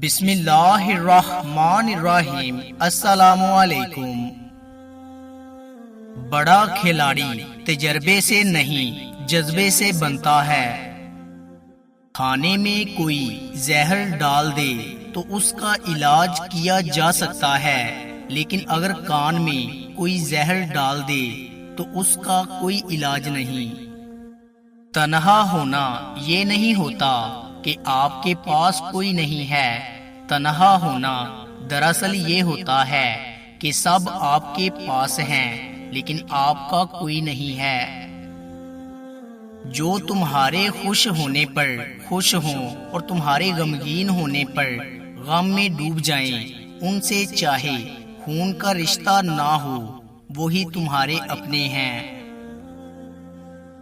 بسم اللہ الرحمن الرحیم۔ السلام علیکم۔ بڑا کھلاڑی تجربے سے نہیں جذبے سے بنتا ہے۔ کھانے میں کوئی زہر ڈال دے تو اس کا علاج کیا جا سکتا ہے، لیکن اگر کان میں کوئی زہر ڈال دے تو اس کا کوئی علاج نہیں۔ تنہا ہونا یہ نہیں ہوتا کہ آپ کے پاس کوئی نہیں ہے۔ تنہا ہونا دراصل یہ ہوتا ہے کہ سب آپ کے پاس ہیں لیکن آپ کا کوئی نہیں ہے۔ جو تمہارے خوش ہونے پر خوش ہوں اور تمہارے غمگین ہونے پر غم میں ڈوب جائیں، ان سے چاہے خون کا رشتہ نہ ہو، وہی تمہارے اپنے ہیں۔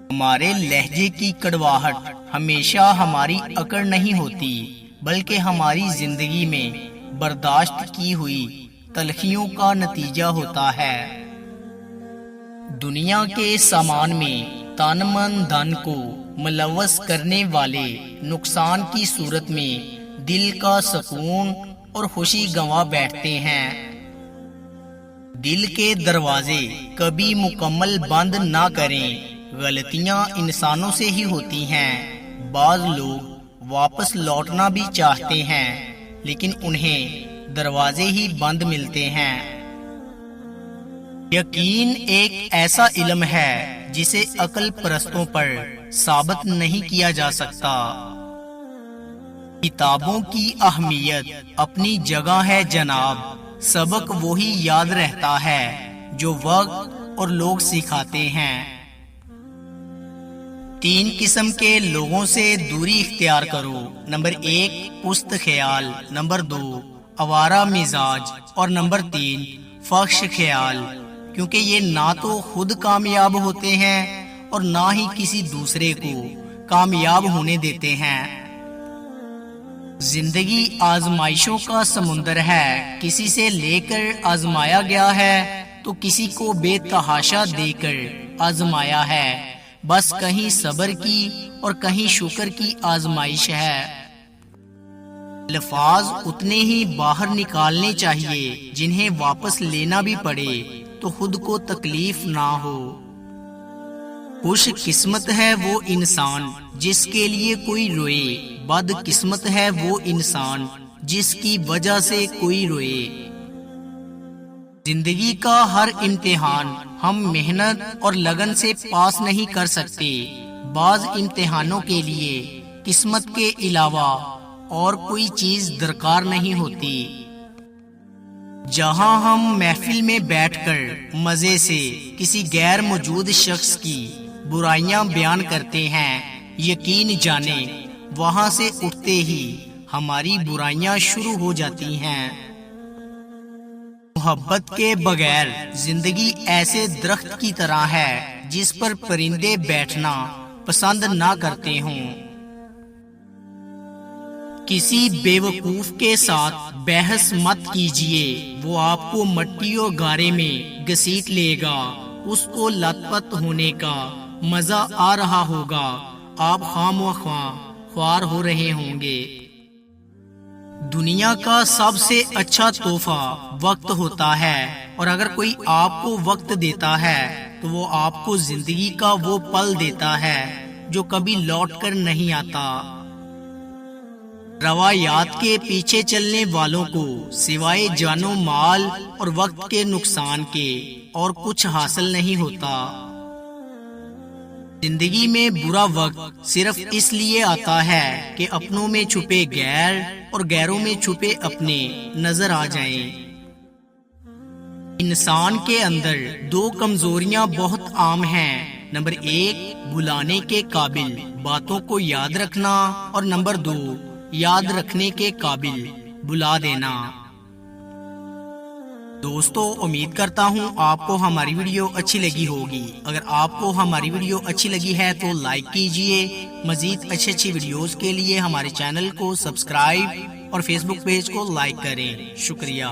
ہمارے لہجے کی کڑواہٹ ہمیشہ ہماری اکڑ نہیں ہوتی، بلکہ ہماری زندگی میں برداشت کی ہوئی تلخیوں کا نتیجہ ہوتا ہے۔ دنیا کے سامان میں تن من دھن کو ملوث کرنے والے نقصان کی صورت میں دل کا سکون اور خوشی گنوا بیٹھتے ہیں۔ دل کے دروازے کبھی مکمل بند نہ کریں۔ غلطیاں انسانوں سے ہی ہوتی ہیں۔ بعض لوگ واپس لوٹنا بھی چاہتے ہیں لیکن انہیں دروازے ہی بند ملتے ہیں۔ یقین ایک ایسا علم ہے جسے عقل پرستوں پر ثابت نہیں کیا جا سکتا۔ کتابوں کی اہمیت اپنی جگہ ہے جناب، سبق وہی یاد رہتا ہے جو وقت اور لوگ سکھاتے ہیں۔ 3 قسم کے لوگوں سے دوری اختیار کرو۔ نمبر 1 پست خیال، نمبر 2 آوارہ مزاج اور نمبر 3 فحش خیال، کیونکہ یہ نہ تو خود کامیاب ہوتے ہیں اور نہ ہی کسی دوسرے کو کامیاب ہونے دیتے ہیں۔ زندگی آزمائشوں کا سمندر ہے، کسی سے لے کر آزمایا گیا ہے تو کسی کو بے تحاشا دے کر آزمایا ہے۔ بس کہیں صبر کی اور کہیں شکر کی آزمائش ہے۔ الفاظ اتنے ہی باہر نکالنے چاہیے جنہیں واپس لینا بھی پڑے تو خود کو تکلیف نہ ہو۔ خوش قسمت ہے وہ انسان جس کے لیے کوئی روئے، بد قسمت ہے وہ انسان جس کی وجہ سے کوئی روئے۔ زندگی کا ہر امتحان ہم محنت اور لگن سے پاس نہیں کر سکتے۔ بعض امتحانوں کے لیے قسمت کے علاوہ اور کوئی چیز درکار نہیں ہوتی۔ جہاں ہم محفل میں بیٹھ کر مزے سے کسی غیر موجود شخص کی برائیاں بیان کرتے ہیں، یقین جانیں وہاں سے اٹھتے ہی ہماری برائیاں شروع ہو جاتی ہیں۔ محبت کے بغیر زندگی ایسے درخت کی طرح ہے جس پر پرندے بیٹھنا پسند نہ کرتے ہوں۔ کسی بے وقوف کے ساتھ بحث مت کیجیے، وہ آپ کو مٹی اور گارے میں گھسیٹ لے گا۔ اس کو لت پت ہونے کا مزہ آ رہا ہوگا، آپ خام و خواہ خوار ہو رہے ہوں گے۔ دنیا کا سب سے اچھا تحفہ وقت ہوتا ہے، اور اگر کوئی آپ کو وقت دیتا ہے تو وہ آپ کو زندگی کا وہ پل دیتا ہے جو کبھی لوٹ کر نہیں آتا۔ روایات کے پیچھے چلنے والوں کو سوائے جان و مال اور وقت کے نقصان کے اور کچھ حاصل نہیں ہوتا۔ زندگی میں برا وقت صرف اس لیے آتا ہے کہ اپنوں میں چھپے غیر اور غیروں میں چھپے اپنے نظر آ جائیں۔ انسان کے اندر 2 کمزوریاں بہت عام ہیں۔ نمبر 1 بلانے کے قابل باتوں کو یاد رکھنا، اور نمبر 2 یاد رکھنے کے قابل بلا دینا۔ دوستو، امید کرتا ہوں آپ کو ہماری ویڈیو اچھی لگی ہوگی۔ اگر آپ کو ہماری ویڈیو اچھی لگی ہے تو لائک کیجئے۔ مزید اچھی ویڈیوز کے لیے ہمارے چینل کو سبسکرائب اور فیس بک پیج کو لائک کریں۔ شکریہ۔